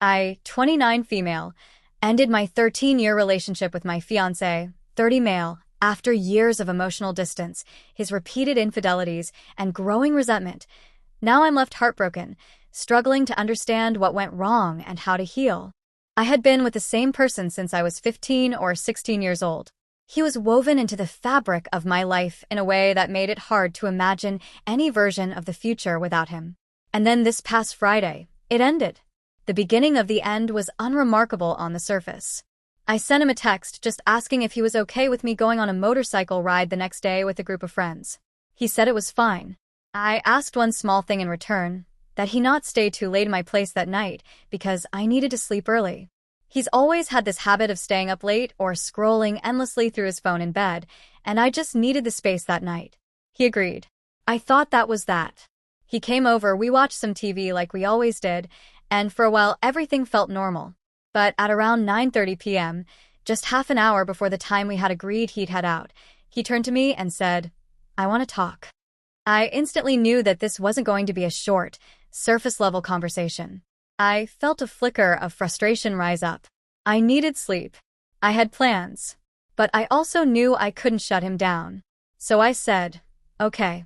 I, 29 female, ended my 13-year relationship with my fiance, 30 male, after years of emotional distance, his repeated infidelities, and growing resentment. Now I'm left heartbroken, struggling to understand what went wrong and how to heal. I had been with the same person since I was 15 or 16 years old. He was woven into the fabric of my life in a way that made it hard to imagine any version of the future without him. And then this past Friday, it ended. The beginning of the end was unremarkable on the surface. I sent him a text just asking if he was okay with me going on a motorcycle ride the next day with a group of friends. He said it was fine. I asked one small thing in return, that he not stay too late in my place that night because I needed to sleep early. He's always had this habit of staying up late or scrolling endlessly through his phone in bed, and I just needed the space that night. He agreed. I thought that was that. He came over, we watched some TV like we always did, and for a while everything felt normal. But at around 9:30 p.m., just half an hour before the time we had agreed he'd head out, he turned to me and said, "I want to talk." I instantly knew that this wasn't going to be a short, surface-level conversation. I felt a flicker of frustration rise up. I needed sleep. I had plans. But I also knew I couldn't shut him down. So I said, "Okay."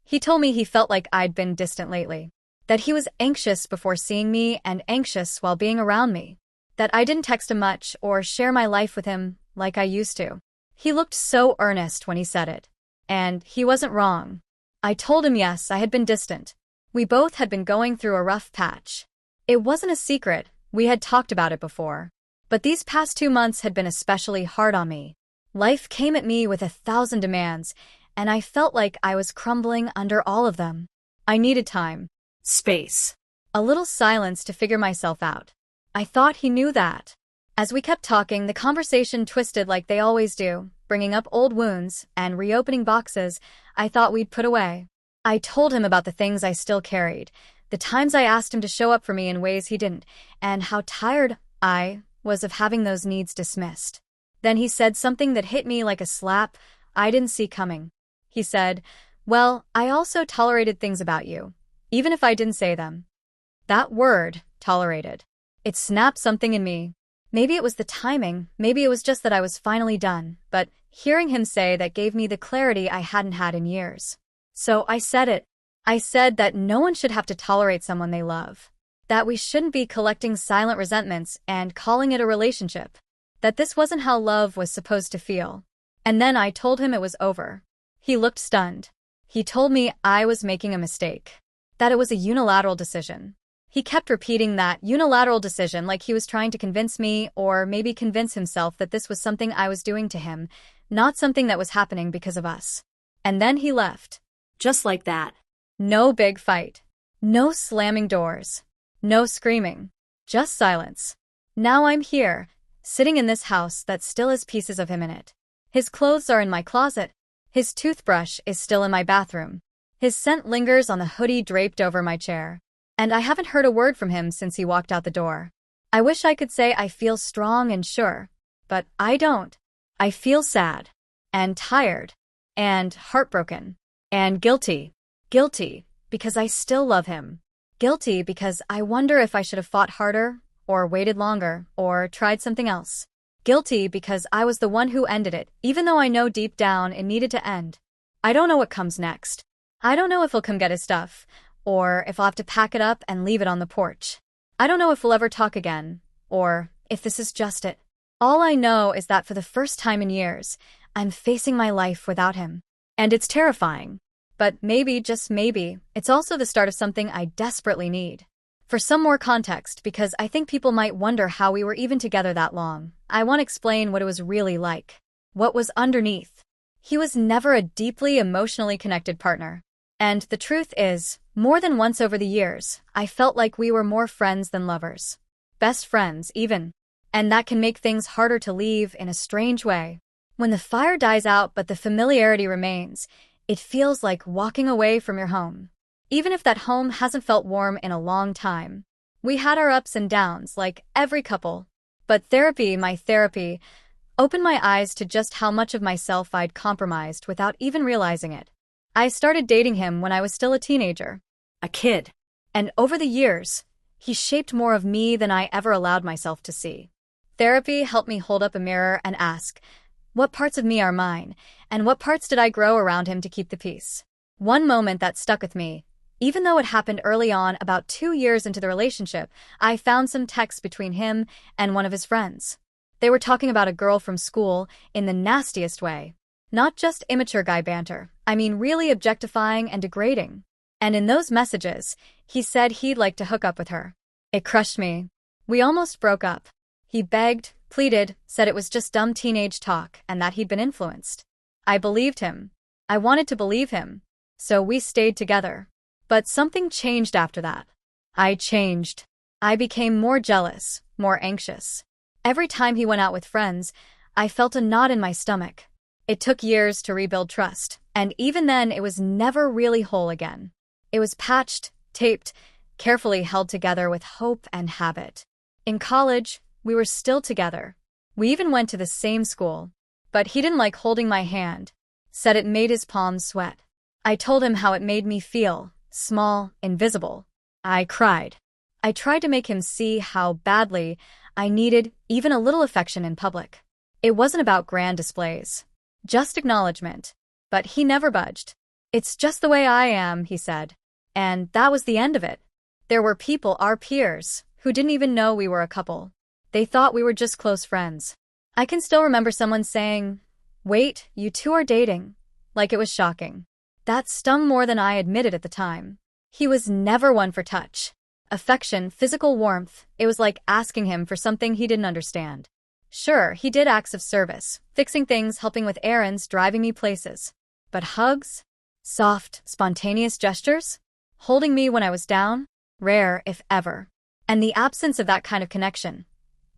He told me he felt like I'd been distant lately, that he was anxious before seeing me and anxious while being around me, that I didn't text him much or share my life with him like I used to. He looked so earnest when he said it. And he wasn't wrong. I told him yes, I had been distant. We both had been going through a rough patch. It wasn't a secret, we had talked about it before. But these past 2 months had been especially hard on me. Life came at me with 1,000 demands, and I felt like I was crumbling under all of them. I needed time. Space. A little silence to figure myself out. I thought he knew that. As we kept talking, the conversation twisted like they always do, bringing up old wounds and reopening boxes I thought we'd put away. I told him about the things I still carried, the times I asked him to show up for me in ways he didn't, and how tired I was of having those needs dismissed. Then he said something that hit me like a slap I didn't see coming. He said, "Well, I also tolerated things about you, even if I didn't say them." That word, tolerated. It snapped something in me. Maybe it was the timing, maybe it was just that I was finally done, but hearing him say that gave me the clarity I hadn't had in years. So I said it. I said that no one should have to tolerate someone they love. That we shouldn't be collecting silent resentments and calling it a relationship. That this wasn't how love was supposed to feel. And then I told him it was over. He looked stunned. He told me I was making a mistake. That it was a unilateral decision. He kept repeating that unilateral decision like he was trying to convince me or maybe convince himself that this was something I was doing to him, not something that was happening because of us. And then he left. Just like that. No big fight. No slamming doors. No screaming. Just silence. Now I'm here, sitting in this house that still has pieces of him in it. His clothes are in my closet. His toothbrush is still in my bathroom. His scent lingers on the hoodie draped over my chair. And I haven't heard a word from him since he walked out the door. I wish I could say I feel strong and sure, but I don't. I feel sad, and tired, and heartbroken, and guilty. Guilty, because I still love him. Guilty because I wonder if I should have fought harder, or waited longer, or tried something else. Guilty because I was the one who ended it, even though I know deep down it needed to end. I don't know what comes next. I don't know if he'll come get his stuff, or if I'll have to pack it up and leave it on the porch. I don't know if we'll ever talk again, or if this is just it. All I know is that for the first time in years, I'm facing my life without him. And it's terrifying. But maybe, just maybe, it's also the start of something I desperately need. For some more context, because I think people might wonder how we were even together that long, I want to explain what it was really like. What was underneath. He was never a deeply emotionally connected partner. And the truth is, more than once over the years, I felt like we were more friends than lovers. Best friends, even. And that can make things harder to leave in a strange way. When the fire dies out but the familiarity remains, it feels like walking away from your home. Even if that home hasn't felt warm in a long time. We had our ups and downs, like every couple. But my therapy, opened my eyes to just how much of myself I'd compromised without even realizing it. I started dating him when I was still a teenager. A kid. And over the years, He shaped more of me than I ever allowed myself to see. Therapy helped me hold up a mirror and ask, what parts of me are mine, and what parts did I grow around him to keep the peace? One moment that stuck with me, even though it happened early on, about 2 years into the relationship, I found some texts between him and one of his friends. They were talking about a girl from school in the nastiest way. Not just immature guy banter, I mean really objectifying and degrading. And in those messages, he said he'd like to hook up with her. It crushed me. We almost broke up. He begged, pleaded, said it was just dumb teenage talk and that he'd been influenced. I believed him. I wanted to believe him. So we stayed together. But something changed after that. I changed. I became more jealous, more anxious. Every time he went out with friends, I felt a knot in my stomach. It took years to rebuild trust, and even then it was never really whole again. It was patched, taped, carefully held together with hope and habit. In college, we were still together. We even went to the same school. But he didn't like holding my hand, said it made his palms sweat. I told him how it made me feel, small, invisible. I cried. I tried to make him see how badly I needed even a little affection in public. It wasn't about grand displays, just acknowledgement. But he never budged. It's just the way I am, he said. And that was the end of it. There were people, our peers, who didn't even know we were a couple. They thought we were just close friends. I can still remember someone saying, "Wait, you two are dating," like it was shocking. That stung more than I admitted at the time. He was never one for touch. Affection, physical warmth, it was like asking him for something he didn't understand. Sure, he did acts of service, fixing things, helping with errands, driving me places. But hugs? Soft, spontaneous gestures? Holding me when I was down? Rare, if ever. And the absence of that kind of connection,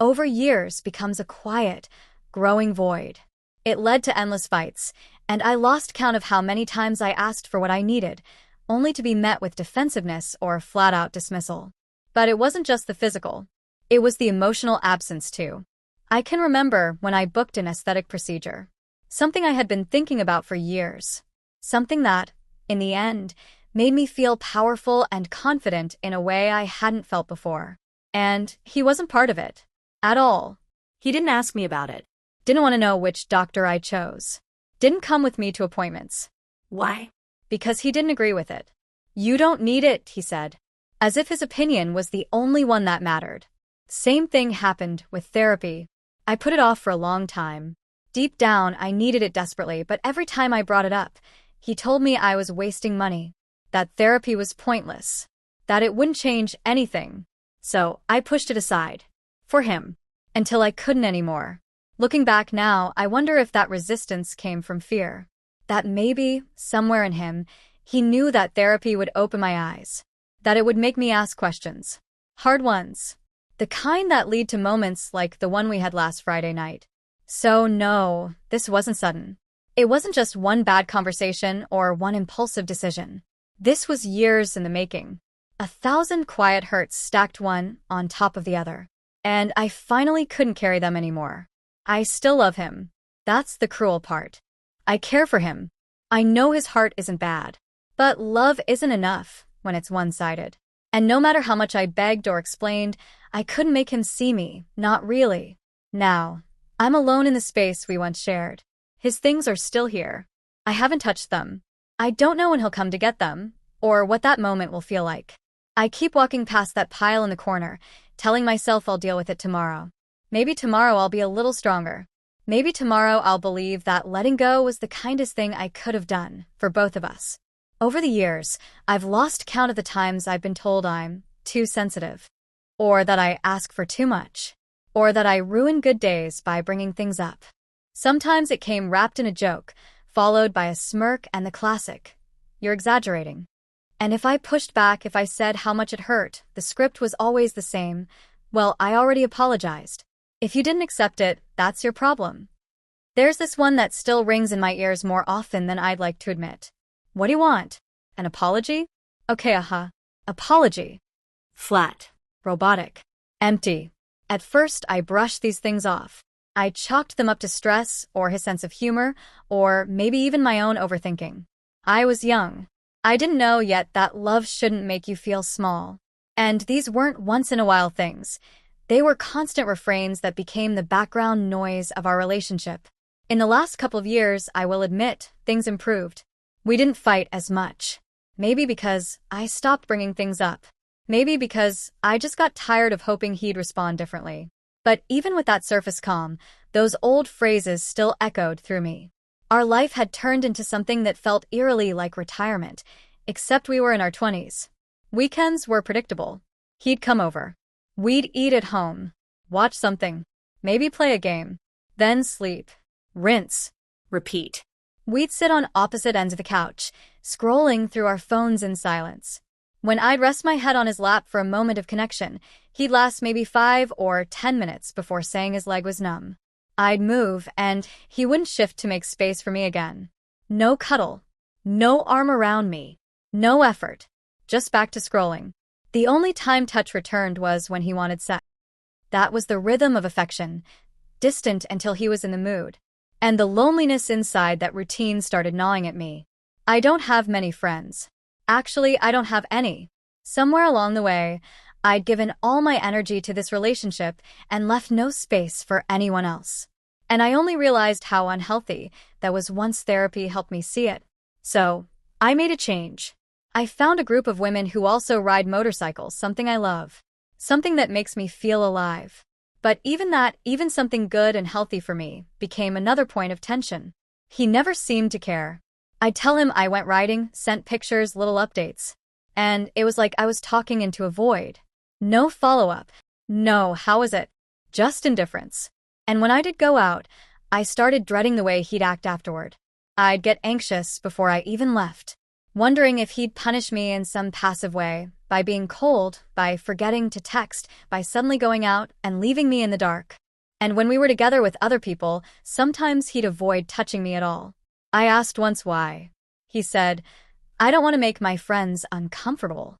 over years, becomes a quiet, growing void. It led to endless fights, and I lost count of how many times I asked for what I needed, only to be met with defensiveness or flat-out dismissal. But it wasn't just the physical. It was the emotional absence, too. I can remember when I booked an aesthetic procedure. Something I had been thinking about for years. Something that, in the end, made me feel powerful and confident in a way I hadn't felt before. And he wasn't part of it. At all. He didn't ask me about it. Didn't want to know which doctor I chose. Didn't come with me to appointments. Why? Because he didn't agree with it. "You don't need it," he said. As if his opinion was the only one that mattered. Same thing happened with therapy. I put it off for a long time. Deep down, I needed it desperately, but every time I brought it up, he told me I was wasting money, that therapy was pointless, that it wouldn't change anything. So I pushed it aside. For him. Until I couldn't anymore. Looking back now, I wonder if that resistance came from fear. That maybe, somewhere in him, he knew that therapy would open my eyes. That it would make me ask questions. Hard ones. The kind that lead to moments like the one we had last Friday night. So no, this wasn't sudden. It wasn't just one bad conversation or one impulsive decision. This was years in the making. 1,000 quiet hurts stacked one on top of the other. And I finally couldn't carry them anymore. I still love him. That's the cruel part. I care for him. I know his heart isn't bad. But love isn't enough when it's one-sided. And no matter how much I begged or explained, I couldn't make him see me, not really. Now, I'm alone in the space we once shared. His things are still here. I haven't touched them. I don't know when he'll come to get them, or what that moment will feel like. I keep walking past that pile in the corner, telling myself I'll deal with it tomorrow. Maybe tomorrow I'll be a little stronger. Maybe tomorrow I'll believe that letting go was the kindest thing I could have done for both of us. Over the years, I've lost count of the times I've been told I'm too sensitive, or that I ask for too much, or that I ruin good days by bringing things up. Sometimes it came wrapped in a joke, followed by a smirk and the classic, "You're exaggerating." And if I pushed back, if I said how much it hurt, the script was always the same. "Well, I already apologized. If you didn't accept it, that's your problem." There's this one that still rings in my ears more often than I'd like to admit. "What do you want? An apology?" Okay, apology. Flat. Robotic. Empty. At first, I brushed these things off. I chalked them up to stress, or his sense of humor, or maybe even my own overthinking. I was young. I didn't know yet that love shouldn't make you feel small. And these weren't once-in-a-while things. They were constant refrains that became the background noise of our relationship. In the last couple of years, I will admit, things improved. We didn't fight as much. Maybe because I stopped bringing things up. Maybe because I just got tired of hoping he'd respond differently. But even with that surface calm, those old phrases still echoed through me. Our life had turned into something that felt eerily like retirement, except we were in our 20s. Weekends were predictable. He'd come over. We'd eat at home, watch something, maybe play a game, then sleep, rinse, repeat. We'd sit on opposite ends of the couch, scrolling through our phones in silence. When I'd rest my head on his lap for a moment of connection, he'd last maybe 5 or 10 minutes before saying his leg was numb. I'd move, and he wouldn't shift to make space for me again. No cuddle, no arm around me, no effort, just back to scrolling. The only time touch returned was when he wanted sex. That was the rhythm of affection, distant until he was in the mood. And the loneliness inside that routine started gnawing at me. I don't have many friends. Actually, I don't have any. Somewhere along the way, I'd given all my energy to this relationship and left no space for anyone else. And I only realized how unhealthy that was once therapy helped me see it. So, I made a change. I found a group of women who also ride motorcycles, something I love. Something that makes me feel alive. But even something good and healthy for me, became another point of tension. He never seemed to care. I'd tell him I went riding, sent pictures, little updates. And it was like I was talking into a void. No follow-up. No, how was it? Just indifference. And when I did go out, I started dreading the way he'd act afterward. I'd get anxious before I even left, wondering if he'd punish me in some passive way, by being cold, by forgetting to text, by suddenly going out and leaving me in the dark. And when we were together with other people, sometimes he'd avoid touching me at all. I asked once why. He said, "I don't want to make my friends uncomfortable."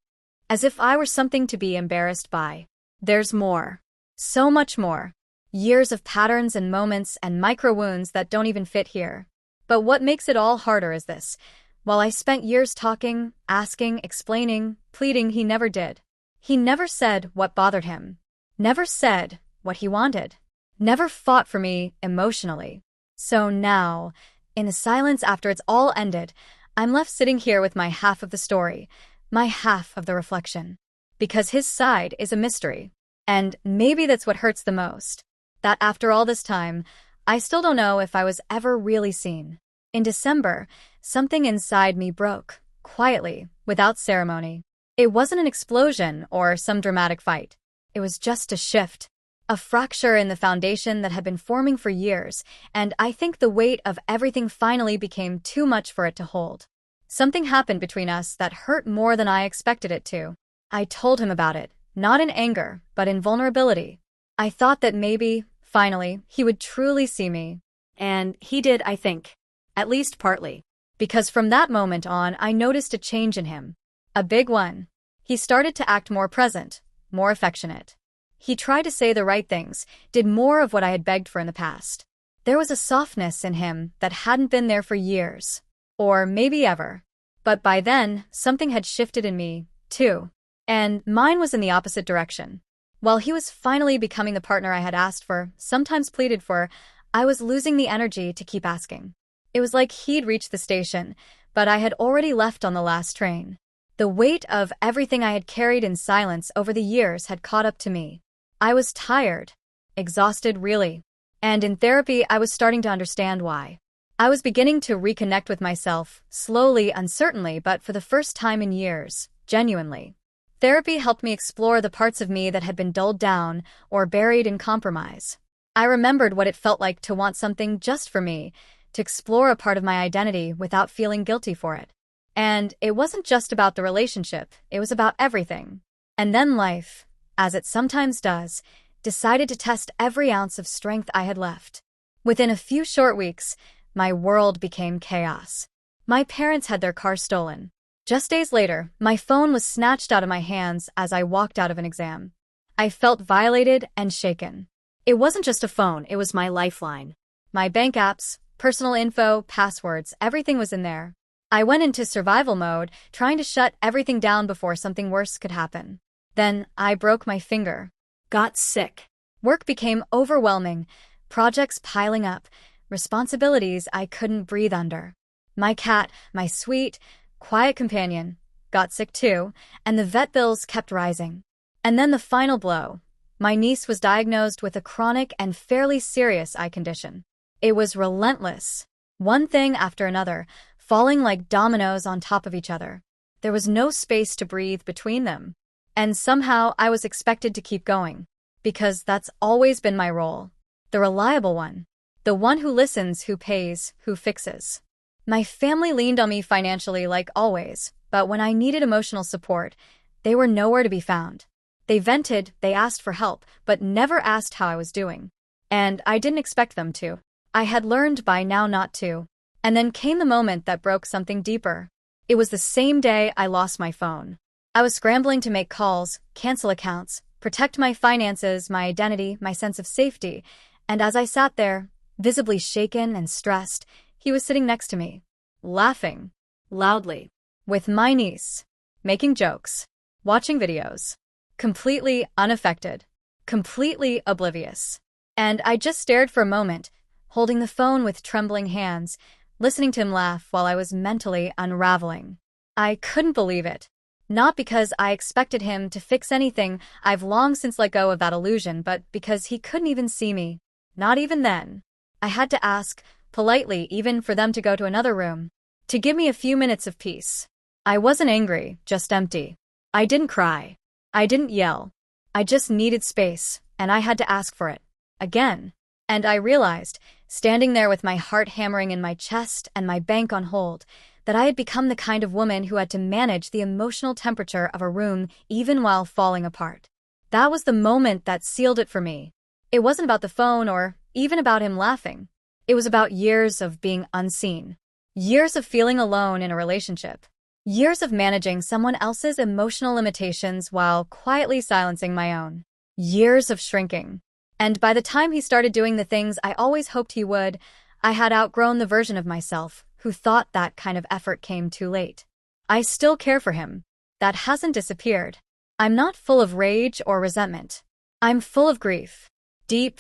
As if I were something to be embarrassed by. There's more. So much more. Years of patterns and moments and micro wounds that don't even fit here. But what makes it all harder is this. While I spent years talking, asking, explaining, pleading, he never did. He never said what bothered him. Never said what he wanted. Never fought for me emotionally. So now, in the silence after it's all ended, I'm left sitting here with my half of the story, my half of the reflection. Because his side is a mystery. And maybe that's what hurts the most. That after all this time, I still don't know if I was ever really seen. In December, something inside me broke, quietly, without ceremony. It wasn't an explosion or some dramatic fight. It was just a shift. A fracture in the foundation that had been forming for years, and I think the weight of everything finally became too much for it to hold. Something happened between us that hurt more than I expected it to. I told him about it, not in anger, but in vulnerability. I thought that maybe, finally, he would truly see me. And he did, I think. At least partly. Because from that moment on, I noticed a change in him. A big one. He started to act more present, more affectionate. He tried to say the right things, did more of what I had begged for in the past. There was a softness in him that hadn't been there for years. Or maybe ever. But by then, something had shifted in me, too. And mine was in the opposite direction. While he was finally becoming the partner I had asked for, sometimes pleaded for, I was losing the energy to keep asking. It was like he'd reached the station, but I had already left on the last train. The weight of everything I had carried in silence over the years had caught up to me. I was tired, exhausted really. And in therapy, I was starting to understand why. I was beginning to reconnect with myself, slowly, uncertainly, but for the first time in years, genuinely. Therapy helped me explore the parts of me that had been dulled down or buried in compromise. I remembered what it felt like to want something just for me, to explore a part of my identity without feeling guilty for it. And it wasn't just about the relationship, it was about everything. And then life, as it sometimes does, decided to test every ounce of strength I had left. Within a few short weeks, my world became chaos. My parents had their car stolen. Just days later, my phone was snatched out of my hands as I walked out of an exam. I felt violated and shaken. It wasn't just a phone, it was my lifeline. My bank apps, personal info, passwords, everything was in there. I went into survival mode, trying to shut everything down before something worse could happen. Then I broke my finger. Got sick. Work became overwhelming, projects piling up, responsibilities I couldn't breathe under. My cat, my sweet, quiet companion, got sick too, and the vet bills kept rising. And then the final blow. My niece was diagnosed with a chronic and fairly serious eye condition. It was relentless. One thing after another, falling like dominoes on top of each other. There was no space to breathe between them. And somehow I was expected to keep going. Because that's always been my role. The reliable one. The one who listens, who pays, who fixes. My family leaned on me financially like always, but when I needed emotional support, they were nowhere to be found. They vented, they asked for help, but never asked how I was doing. And I didn't expect them to. I had learned by now not to. And then came the moment that broke something deeper. It was the same day I lost my phone. I was scrambling to make calls, cancel accounts, protect my finances, my identity, my sense of safety, and as I sat there, visibly shaken and stressed, he was sitting next to me, laughing, loudly, with my niece, making jokes, watching videos, completely unaffected, completely oblivious. And I just stared for a moment, holding the phone with trembling hands, listening to him laugh while I was mentally unraveling. I couldn't believe it. Not because I expected him to fix anything, I've long since let go of that illusion, but because he couldn't even see me. Not even then. I had to ask, politely even, for them to go to another room, to give me a few minutes of peace. I wasn't angry, just empty. I didn't cry. I didn't yell. I just needed space, and I had to ask for it. Again. And I realized, standing there with my heart hammering in my chest and my bank on hold, that I had become the kind of woman who had to manage the emotional temperature of a room even while falling apart. That was the moment that sealed it for me. It wasn't about the phone or even about him laughing. It was about years of being unseen. Years of feeling alone in a relationship. Years of managing someone else's emotional limitations while quietly silencing my own. Years of shrinking. And by the time he started doing the things I always hoped he would, I had outgrown the version of myself who thought that kind of effort came too late. I still care for him. That hasn't disappeared. I'm not full of rage or resentment. I'm full of grief. Deep,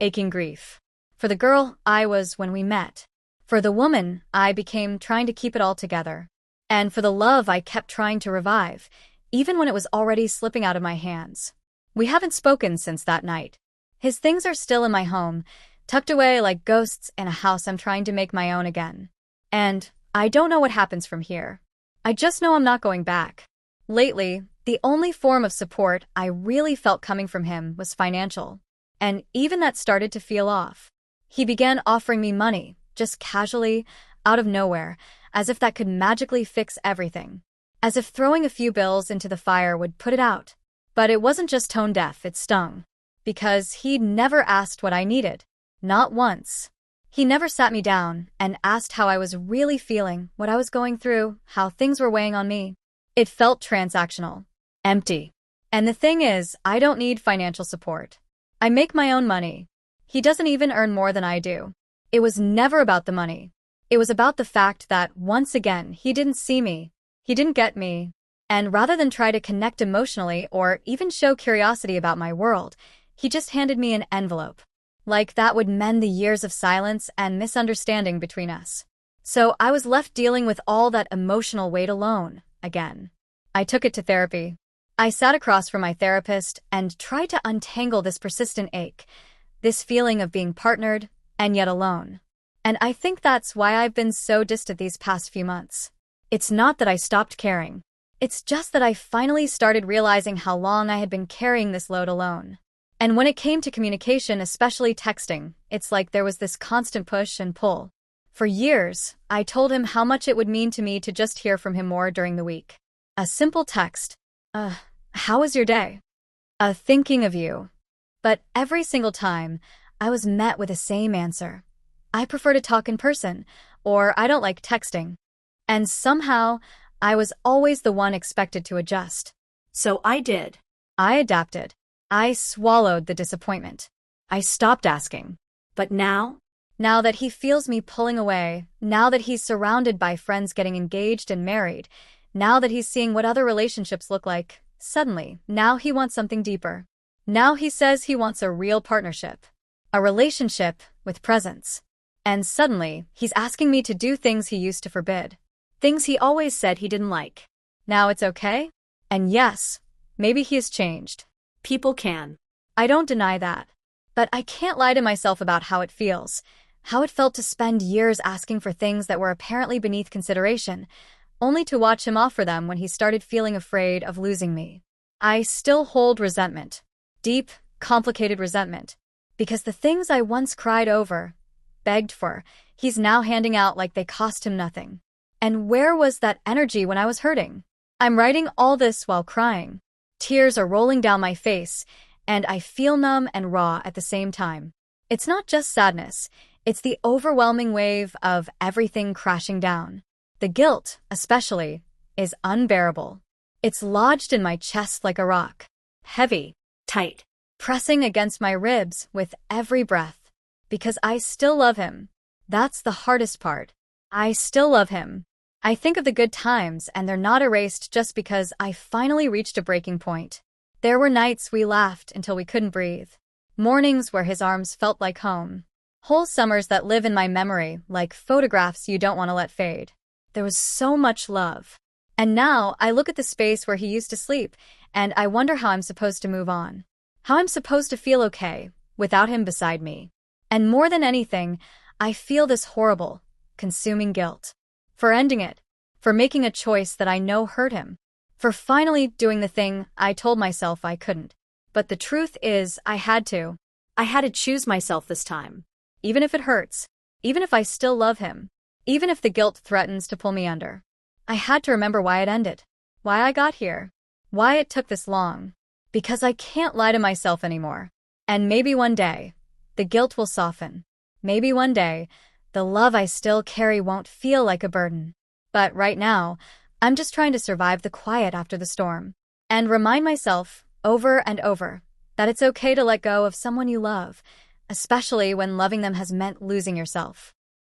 aching grief. For the girl I was when we met. For the woman I became trying to keep it all together. And for the love I kept trying to revive, even when it was already slipping out of my hands. We haven't spoken since that night. His things are still in my home, tucked away like ghosts in a house I'm trying to make my own again. And I don't know what happens from here. I just know I'm not going back. Lately, the only form of support I really felt coming from him was financial. And even that started to feel off. He began offering me money, just casually, out of nowhere, as if that could magically fix everything. As if throwing a few bills into the fire would put it out. But it wasn't just tone deaf, it stung. Because he'd never asked what I needed. Not once. He never sat me down and asked how I was really feeling, what I was going through, how things were weighing on me. It felt transactional. Empty. And the thing is, I don't need financial support. I make my own money. He doesn't even earn more than I do. It was never about the money. It was about the fact that, once again, he didn't see me. He didn't get me. And rather than try to connect emotionally or even show curiosity about my world, he just handed me an envelope. Like that would mend the years of silence and misunderstanding between us. So I was left dealing with all that emotional weight alone, again. I took it to therapy. I sat across from my therapist and tried to untangle this persistent ache, this feeling of being partnered and yet alone. And I think that's why I've been so distant these past few months. It's not that I stopped caring. It's just that I finally started realizing how long I had been carrying this load alone. And when it came to communication, especially texting, it's like there was this constant push and pull. For years, I told him how much it would mean to me to just hear from him more during the week. A simple text. How was your day? Thinking of you. But every single time, I was met with the same answer. I prefer to talk in person, or I don't like texting. And somehow, I was always the one expected to adjust. So I did. I adapted. I swallowed the disappointment. I stopped asking. But now that he feels me pulling away, now that he's surrounded by friends getting engaged and married, now that he's seeing what other relationships look like, Suddenly, now he wants something deeper. Now he says he wants a real partnership. A relationship with presence. And suddenly, he's asking me to do things he used to forbid. Things he always said he didn't like. Now it's okay? And yes, maybe he has changed. People can. I don't deny that. But I can't lie to myself about how it feels. How it felt to spend years asking for things that were apparently beneath consideration, only to watch him offer them when he started feeling afraid of losing me. I still hold resentment. Deep, complicated resentment. Because the things I once cried over, begged for, he's now handing out like they cost him nothing. And where was that energy when I was hurting? I'm writing all this while crying. Tears are rolling down my face, and I feel numb and raw at the same time. It's not just sadness, it's the overwhelming wave of everything crashing down. The guilt, especially, is unbearable. It's lodged in my chest like a rock. Heavy, Tight. pressing against my ribs with every breath. Because I still love him. That's the hardest part. I still love him. I think of the good times, and they're not erased just because I finally reached a breaking point. There were nights we laughed until we couldn't breathe. Mornings where his arms felt like home. Whole summers that live in my memory like photographs you don't want to let fade. There was so much love. And now I look at the space where he used to sleep, and I wonder how I'm supposed to move on. How I'm supposed to feel okay without him beside me. And more than anything, I feel this horrible, consuming guilt. For ending it. For making a choice that I know hurt him. For finally doing the thing I told myself I couldn't. But the truth is, I had to. I had to choose myself this time. Even if it hurts. Even if I still love him. Even if the guilt threatens to pull me under. I had to remember why it ended. Why I got here. Why it took this long. Because I can't lie to myself anymore. And maybe one day, the guilt will soften. Maybe one day, the love I still carry won't feel like a burden. But right now, I'm just trying to survive the quiet after the storm. And remind myself, over and over, that it's okay to let go of someone you love, especially when loving them has meant losing yourself.